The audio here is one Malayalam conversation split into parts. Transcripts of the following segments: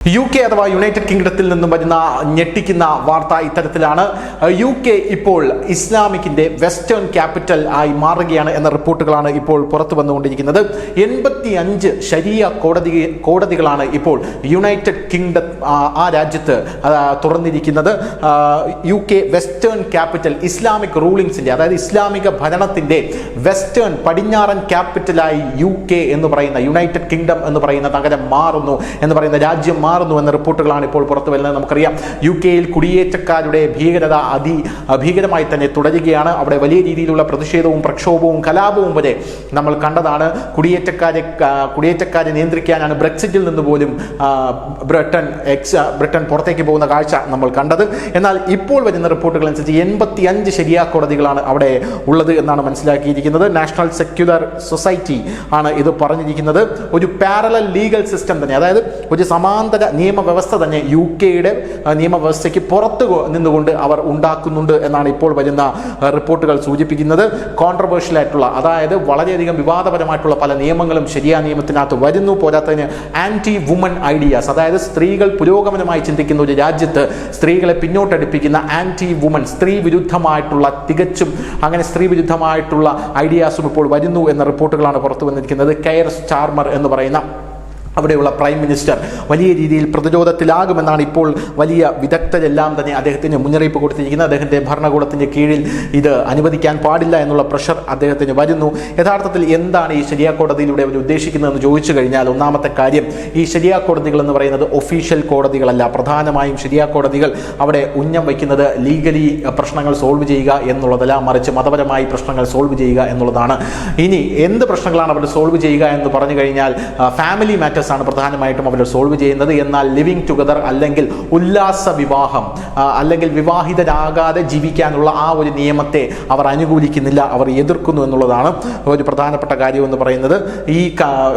UK അഥവാ യുണൈറ്റഡ് കിങ്ഡത്തിൽ നിന്നും വരുന്ന ഞെട്ടിക്കുന്ന വാർത്ത ഇത്തരത്തിലാണ്. UK ഇപ്പോൾ ഇസ്ലാമിക്കിന്റെ വെസ്റ്റേൺ ക്യാപിറ്റൽ ആയി മാറുകയാണ് എന്ന റിപ്പോർട്ടുകളാണ് ഇപ്പോൾ പുറത്തു വന്നുകൊണ്ടിരിക്കുന്നത്. 85 ശരിയ കോടതികളാണ് ഇപ്പോൾ യുണൈറ്റഡ് കിങ്ഡം ആ രാജ്യത്ത് തുറന്നിരിക്കുന്നത്. UK വെസ്റ്റേൺ ക്യാപിറ്റൽ ഇസ്ലാമിക് റൂളിംഗ്സിന്റെ, അതായത് ഇസ്ലാമിക ഭരണത്തിന്റെ വെസ്റ്റേൺ പടിഞ്ഞാറൻ ക്യാപിറ്റലായി UK എന്ന് പറയുന്ന യുണൈറ്റഡ് കിങ്ഡം എന്ന് പറയുന്ന നഗരം മാറുന്നു എന്ന് പറയുന്ന രാജ്യം മാറുന്നു എന്ന റിപ്പോർട്ടുകളാണ് ഇപ്പോൾ പുറത്തു വരുന്നത്. നമുക്കറിയാം UK-യിൽ കുടിയേറ്റക്കാരുടെ ഭീകരത ഭീകരമായി തന്നെ തുടരുകയാണ്. അവിടെ വലിയ രീതിയിലുള്ള പ്രതിഷേധവും പ്രക്ഷോഭവും കലാപവും വരെ നമ്മൾ കണ്ടതാണ്. കുടിയേറ്റക്കാരെ നിയന്ത്രിക്കാനാണ് ബ്രെക്സിറ്റിൽ നിന്ന് പോലും ബ്രിട്ടൻ പുറത്തേക്ക് പോകുന്ന കാഴ്ച നമ്മൾ കണ്ടത്. എന്നാൽ ഇപ്പോൾ വരുന്ന റിപ്പോർട്ടുകൾ അനുസരിച്ച് 85 ശരിയാ കോടതികളാണ് അവിടെ ഉള്ളത് എന്നാണ് മനസ്സിലാക്കിയിരിക്കുന്നത്. നാഷണൽ സെക്യുലർ സൊസൈറ്റി ആണ് ഇത് പറഞ്ഞിരിക്കുന്നത്. ഒരു പാരലൽ ലീഗൽ സിസ്റ്റം തന്നെ, അതായത് ഒരു സമാന്തര നിയമവ്യവസ്ഥ തന്നെ UK-യുടെ നിയമവ്യവസ്ഥയ്ക്ക് പുറത്ത് നിന്നുകൊണ്ട് അവർ ഉണ്ടാക്കുന്നുണ്ട് എന്നാണ് ഇപ്പോൾ വരുന്ന റിപ്പോർട്ടുകൾ സൂചിപ്പിക്കുന്നത്. കോൺട്രവേഴ്ഷ്യൽ ആയിട്ടുള്ള, അതായത് വളരെയധികം വിവാദപരമായിട്ടുള്ള പല നിയമങ്ങളും ശരിയാ നിയമത്തിനകത്ത് വരുന്നു. പോരാത്തതിന് ആന്റി വുമൺ ഐഡിയാസ്, അതായത് സ്ത്രീകൾ പുരോഗമനമായി ചിന്തിക്കുന്ന ഒരു രാജ്യത്ത് സ്ത്രീകളെ പിന്നോട്ടടിപ്പിക്കുന്ന ആന്റി വുമൺ, സ്ത്രീ വിരുദ്ധമായിട്ടുള്ള, തികച്ചും അങ്ങനെ സ്ത്രീ വിരുദ്ധമായിട്ടുള്ള ഐഡിയാസും ഇപ്പോൾ വരുന്നു എന്ന റിപ്പോർട്ടുകളാണ് പുറത്തു വന്നിരിക്കുന്നത്. കെയർ സ്റ്റാർമർ എന്ന് പറയുന്ന അവിടെയുള്ള പ്രൈം മിനിസ്റ്റർ വലിയ രീതിയിൽ പ്രതിരോധത്തിലാകുമെന്നാണ് ഇപ്പോൾ വലിയ വിദഗ്ധരെല്ലാം തന്നെ അദ്ദേഹത്തിന് മുന്നറിയിപ്പ് കൊടുത്തിരിക്കുന്നത്. അദ്ദേഹത്തിൻ്റെ ഭരണകൂടത്തിൻ്റെ കീഴിൽ ഇത് അനുവദിക്കാൻ പാടില്ല എന്നുള്ള പ്രഷർ അദ്ദേഹത്തിന് വരുന്നു. യഥാർത്ഥത്തിൽ എന്താണ് ഈ ശരിയാ കോടതിയിലൂടെ അവർ ഉദ്ദേശിക്കുന്നതെന്ന് ചോദിച്ചു കഴിഞ്ഞാൽ, ഒന്നാമത്തെ കാര്യം, ഈ ശരിയാ കോടതികൾ എന്ന് പറയുന്നത് ഒഫീഷ്യൽ കോടതികളല്ല. പ്രധാനമായും ശരിയാ കോടതികൾ അവിടെ ഉന്നം വയ്ക്കുന്നത് ലീഗലി പ്രശ്നങ്ങൾ സോൾവ് ചെയ്യുക എന്നുള്ളതല്ല, മറിച്ച് മതപരമായി പ്രശ്നങ്ങൾ സോൾവ് ചെയ്യുക എന്നുള്ളതാണ്. ഇനി എന്ത് പ്രശ്നങ്ങളാണ് അവർ സോൾവ് ചെയ്യുക എന്ന് പറഞ്ഞു കഴിഞ്ഞാൽ, ഫാമിലി മാറ്റേഴ്സ് ആണ് പ്രധാനമായിട്ടും അവർ സോൾവ് ചെയ്യുന്നത്. എന്നാൽ ലിവിങ് ടുഗദർ അല്ലെങ്കിൽ ഉല്ലാസ വിവാഹം അല്ലെങ്കിൽ വിവാഹിതരാകാതെ ജീവിക്കാനുള്ള ആ ഒരു നിയമത്തെ അവർ അനുകൂലിക്കുന്നില്ല, അവർ എതിർക്കുന്നു എന്നുള്ളതാണ് ഒരു പ്രധാനപ്പെട്ട കാര്യം എന്ന് പറയുന്നത്. ഈ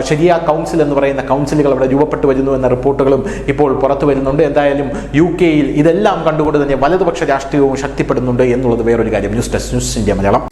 ശരിയാ കൗൺസിൽ എന്ന് പറയുന്ന കൗൺസിലുകൾ അവിടെ രൂപപ്പെട്ടു വരുന്നു എന്ന റിപ്പോർട്ടുകളും ഇപ്പോൾ പുറത്തു വരുന്നുണ്ട്. എന്തായാലും UK-യിൽ ഇതെല്ലാം കണ്ടുകൊണ്ട് തന്നെ വലതുപക്ഷ രാഷ്ട്രീയവും ശക്തിപ്പെടുന്നുണ്ട് എന്നുള്ളത് വേറൊരു കാര്യം. News desk, news India Malayalam.